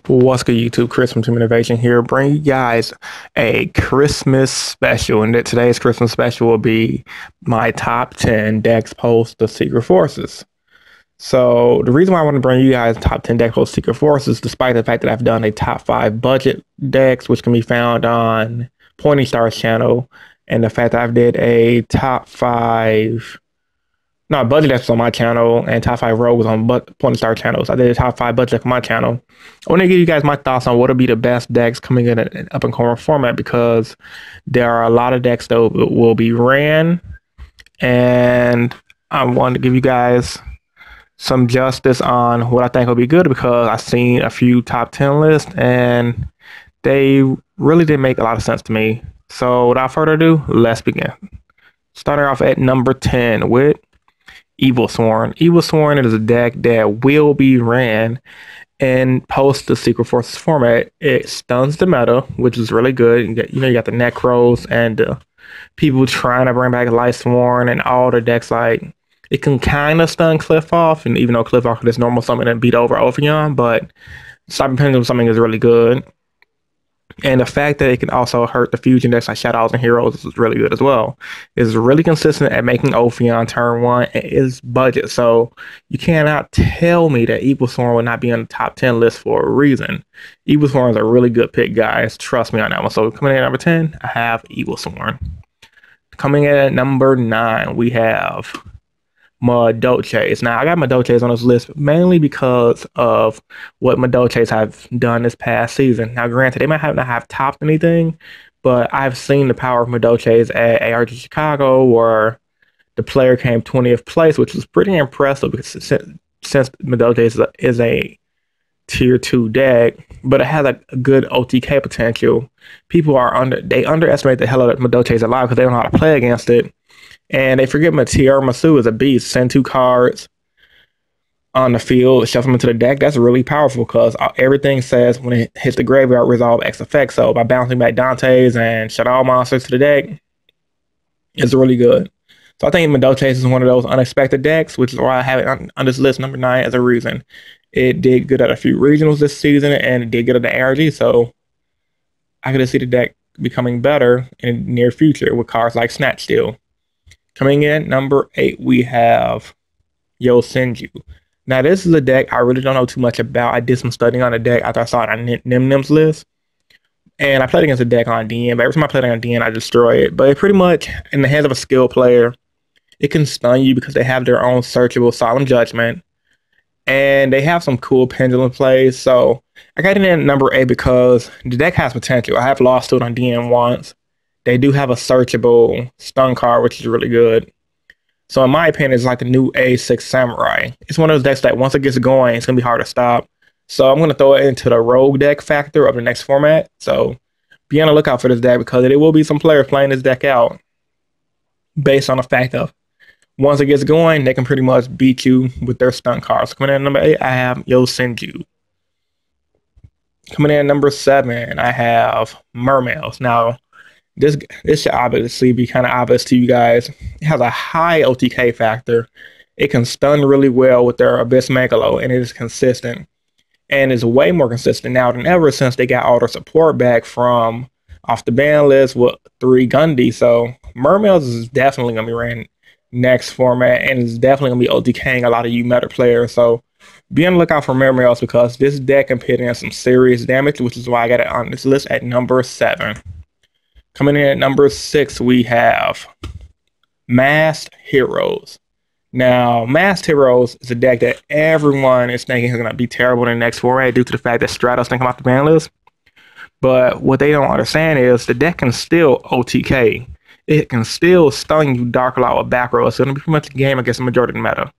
What's good, YouTube? Chris from Team Innovation here, bring you guys a Christmas special. And today's Christmas special will be my top 10 decks post the Secret Forces. So the reason why I want to bring you guys top 10 deck post Secret Forces, despite the fact that I've done a top 5 budget decks, which can be found on Pointy Star's channel, and the fact that I've did a top 5 budget decks on my channel and top 5 rogues on Pointy Star channels. I did a top 5 budget deck on my channel. I want to give you guys my thoughts on what will be the best decks coming in an up and coming format, because there are a lot of decks that will be ran, and I want to give you guys some justice on what I think will be good, because I've seen a few top 10 lists and they really didn't make a lot of sense to me. So without further ado, let's begin. Starting off at number 10 with Evilswarm. Evilswarm is a deck that will be ran and post the Secret Forces format. It stuns the meta, which is really good. You got the Nekroz and people trying to bring back Lightsworn and all the decks. Like, it can kind of stun Qliphort, and even though Qliphort is normal summon and beat over Ophion, but Cyber Pendulum summoning is really good. And the fact that it can also hurt the fusion decks like Shaddolls and Heroes is really good as well. It's really consistent at making Ophion turn 1. It is budget, so you cannot tell me that Evilswarm will not be on the top 10 list for a reason. Evilswarm is a really good pick, guys. Trust me on that one. So coming in at number 10, I have Evilswarm. Coming in at number 9, we have Madolche. Now, I got Madolches on this list mainly because of what Madolches have done this past season. Now, granted, they might not have topped anything, but I've seen the power of Madolches at ARG Chicago, where the player came 20th place, which was pretty impressive, because since Madolches is a tier 2 deck, but it has a good OTK potential. People underestimate the hell out of Madolches alive because they don't know how to play against it. And they forget Masu is a beast. Send 2 cards on the field, shuffle them into the deck. That's really powerful, because everything says when it hits the graveyard, resolve X effect. So by bouncing back Dante's and Shadow monsters to the deck, it's really good. So I think Madolche is one of those unexpected decks, which is why I have it on this list, number 9, as a reason. It did good at a few regionals this season, and it did good at the ARG. So I could see the deck becoming better in the near future with cards like Snatch Steal. Coming in number 8, we have Yosenju. Now, this is a deck I really don't know too much about. I did some studying on the deck after I saw it on Nim's list. And I played against the deck on DN, but every time I played it on DN, I destroy it. But it pretty much, in the hands of a skilled player, it can stun you because they have their own searchable Solemn Judgment. And they have some cool pendulum plays. So I got it in at number 8 because the deck has potential. I have lost to it on DN once. They do have a searchable stun card, which is really good. So in my opinion, it's like the new A6 Samurai. It's one of those decks that once it gets going, it's going to be hard to stop. So I'm going to throw it into the rogue deck factor of the next format. So be on the lookout for this deck, because there will be some players playing this deck out based on the fact of once it gets going, they can pretty much beat you with their stun cards. Coming in at number 8, I have Yosenju. Coming in at number 7, I have Mermails. Now, this should obviously be kind of obvious to you guys. It has a high OTK factor. It can stun really well with their Abyss Megalo, and it is consistent. And is way more consistent now than ever, since they got all their support back from off the ban list with 3 Gundy. So Mermails is definitely going to be ran next format, and is definitely going to be OTKing a lot of you meta players. So be on the lookout for Mermails, because this deck can put in some serious damage, which is why I got it on this list at number 7. Coming in at number 6, we have Masked Heroes. Now, Masked Heroes is a deck that everyone is thinking is going to be terrible in the next format due to the fact that Stratos didn't come off the ban list. But what they don't understand is the deck can still OTK. It can still stun you Dark Law with back row. It's going to be pretty much a game against the majority of the meta.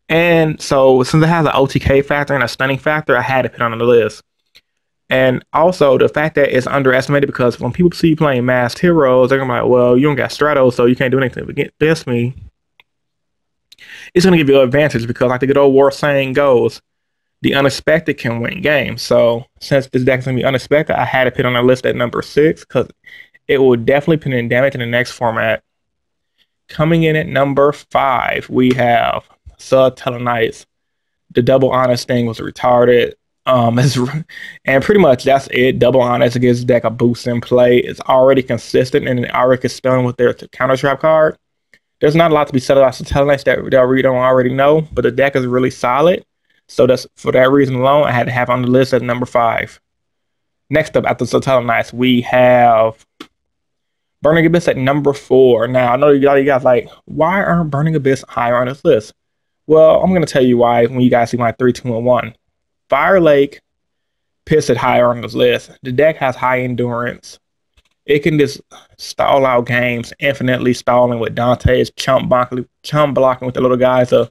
And so, since it has an OTK factor and a stunning factor, I had to put it on the list. And also the fact that it's underestimated, because when people see you playing Masked Heroes, they're gonna be like, well, you don't got Stratos, so you can't do anything against me. It's gonna give you an advantage, because like the good old war saying goes, the unexpected can win games. So since this deck is gonna be unexpected, I had to put on the list at number 6, because it will definitely put in damage in the next format. Coming in at number 5, we have Satellarknights. The double honest thing was retarded. It's, and pretty much that's it. Double Honest gives deck a boost in play. It's already consistent and it already can spell with their counter trap card. There's not a lot to be said about Satellarknights that we don't already know, but the deck is really solid. So that's for that reason alone, I had to have on the list at number 5. Next up, after Satellarknights, we have Burning Abyss at number 4. Now, I know you guys like, why aren't Burning Abyss higher on this list? Well, I'm going to tell you why when you guys see my 3, 2, and 1. Fire Lake puts it higher on this list. The deck has high endurance. It can just stall out games, infinitely stalling with Dante's chump blocking with the little guys to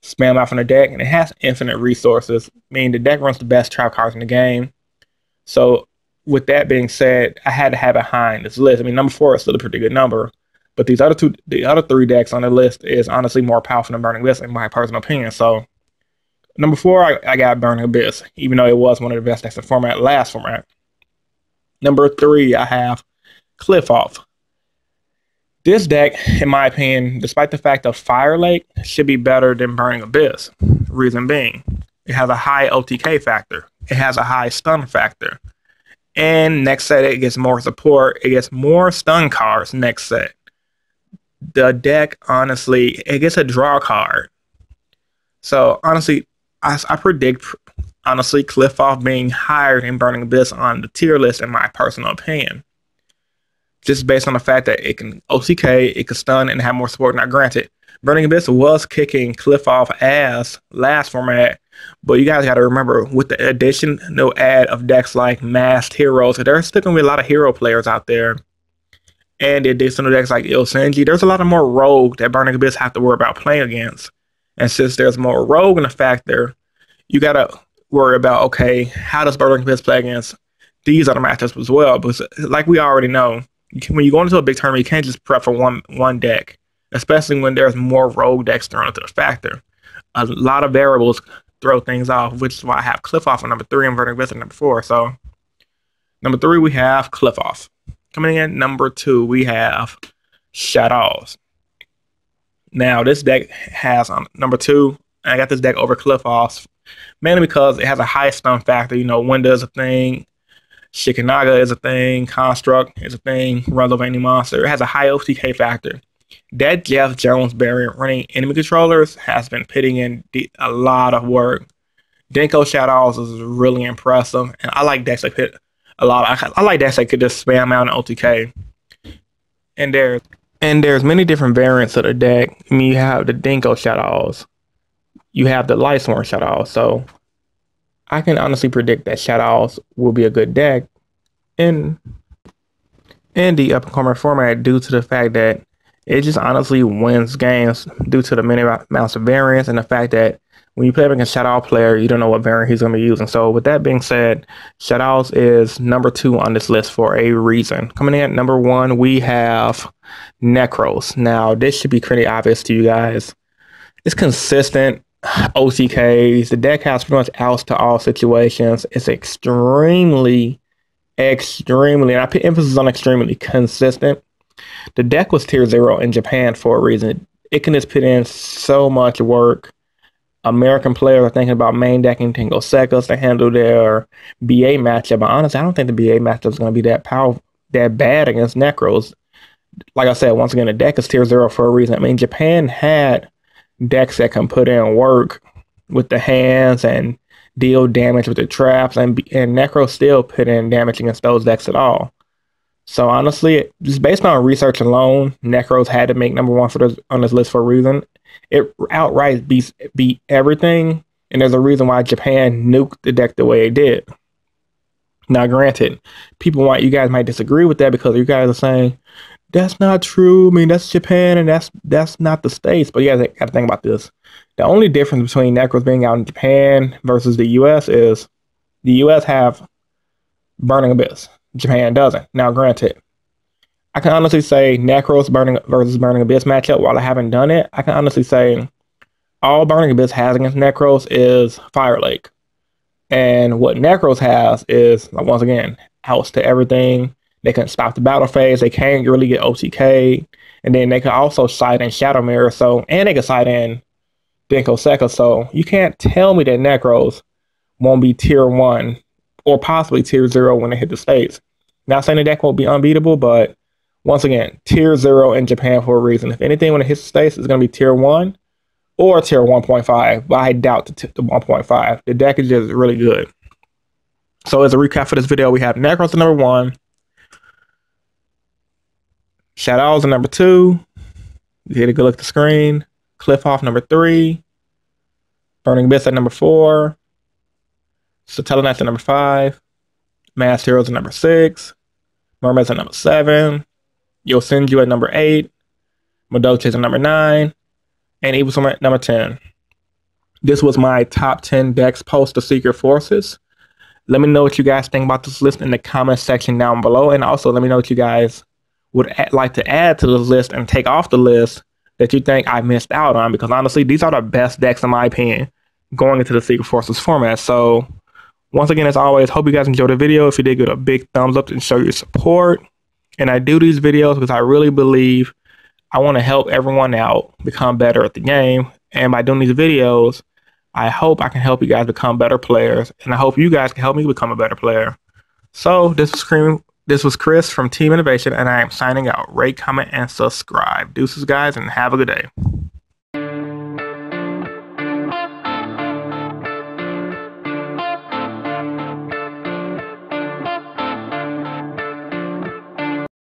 spam out from the deck, and it has infinite resources, meaning the deck runs the best trap cards in the game. So, with that being said, I had to have it high in this list. I mean, number 4 is still a pretty good number, but the other 3 decks on the list is honestly more powerful than Burning Abyss, in my personal opinion. So, number 4, I got Burning Abyss, even though it was one of the best decks in the last format. Number 3, I have Qliphort. This deck, in my opinion, despite the fact of Fire Lake, should be better than Burning Abyss. Reason being, it has a high OTK factor. It has a high stun factor. And next set, it gets more support. It gets more stun cards next set. The deck, honestly, it gets a draw card. So, honestly, I predict, Qliphort being higher than Burning Abyss on the tier list, in my personal opinion. Just based on the fact that it can OTK, it can stun, and have more support. Now, granted, Burning Abyss was kicking Qliphort ass last format, but you guys got to remember, with the addition, no add of decks like Masked Heroes, there's still going to be a lot of hero players out there. And the additional decks like Yosenju, there's a lot of more rogue that Burning Abyss have to worry about playing against. And since there's more rogue in the factor, you got to worry about, okay, how does Burning Abyss play against these other matchups as well? Because like we already know, when you go into a big tournament, you can't just prep for one deck, especially when there's more rogue decks thrown into the factor. A lot of variables throw things off, which is why I have Qliphort for number 3 and Burning Abyss at number 4. So, number 3, we have Qliphort. Coming in number 2, we have Shaddolls. Now, this deck has on number 2, I got this deck over Qliphort mainly because it has a high stun factor. You know, Winda is a thing, Shikanaga is a thing, Construct is a thing, runs over any monster. It has a high OTK factor. That Jeff Jones variant running enemy controllers has been putting in a lot of work. Denko Shaddolls is really impressive, and I like decks that hit a lot. I like decks that could just spam out an OTK. And there's many different variants of the deck. I mean, you have the Denko Shaddolls, you have the Evilswarm Shaddolls. So I can honestly predict that Shaddolls will be a good deck in the up-and-coming format due to the fact that it just honestly wins games due to the many amounts of variants and the fact that when you play against a Shadow player, you don't know what variant he's going to be using. So with that being said, Shaddolls is number 2 on this list for a reason. Coming in at number 1, we have Nekroz. Now, this should be pretty obvious to you guys. It's consistent OTKs. The deck has pretty much outs to all situations. It's extremely, and I put emphasis on extremely consistent. The deck was tier 0 in Japan for a reason. It can just put in so much work. American players are thinking about main decking Tingo Seconds to handle their BA matchup. But honestly, I don't think the BA matchup is going to be that bad against Nekroz. Like I said, once again, the deck is tier 0 for a reason. I mean, Japan had decks that can put in work with the hands and deal damage with the traps, and Nekroz still put in damage against those decks at all. So honestly, just based on research alone, Nekroz had to make number 1 on this list for a reason. It outright beat everything, and there's a reason why Japan nuked the deck the way it did. Now, granted, you guys might disagree with that because you guys are saying that's not true. I mean, that's Japan, and that's not the States. But you guys got to think about this. The only difference between Nekroz being out in Japan versus the U.S. is the U.S. have Burning Abyss. Japan doesn't. Now, granted, I can honestly say Nekroz versus Burning Abyss matchup. While I haven't done it, I can honestly say all Burning Abyss has against Nekroz is Fire Lake. And what Nekroz has is, once again, outs to everything. They can stop the battle phase. They can't really get OTK. And then they can also side in Shadow Mirror. And they can side in Denko Seconds. So you can't tell me that Nekroz won't be tier 1 or possibly tier 0 when they hit the States. Not saying the deck won't be unbeatable, but once again, tier 0 in Japan for a reason. If anything, when it hits the States, it's going to be tier 1 or tier 1.5, but I doubt the 1.5. The deck is just really good. So as a recap for this video, we have Nekroz at number 1, Shaddolls at number 2, you get a good look at the screen, Qliphort number 3, Burning Abyss at number 4, Satellarknights at number 5, Masked Heroes at number 6, Mermails at number 7, Yosenju at number 8, Madolche at number 9, and Evilswarm at number 10. This was my top 10 decks post the Secret Forces. Let me know what you guys think about this list in the comment section down below. And also let me know what you guys would like to add to the list and take off the list that you think I missed out on. Because honestly, these are the best decks in my opinion going into the Secret Forces format. So once again, as always, hope you guys enjoyed the video. If you did, give it a big thumbs up and show your support. And I do these videos because I really believe I want to help everyone out become better at the game. And by doing these videos, I hope I can help you guys become better players, and I hope you guys can help me become a better player. So this was Chris from Team Innovation, and I am signing out. Rate, comment, and subscribe. Deuces, guys, and have a good day.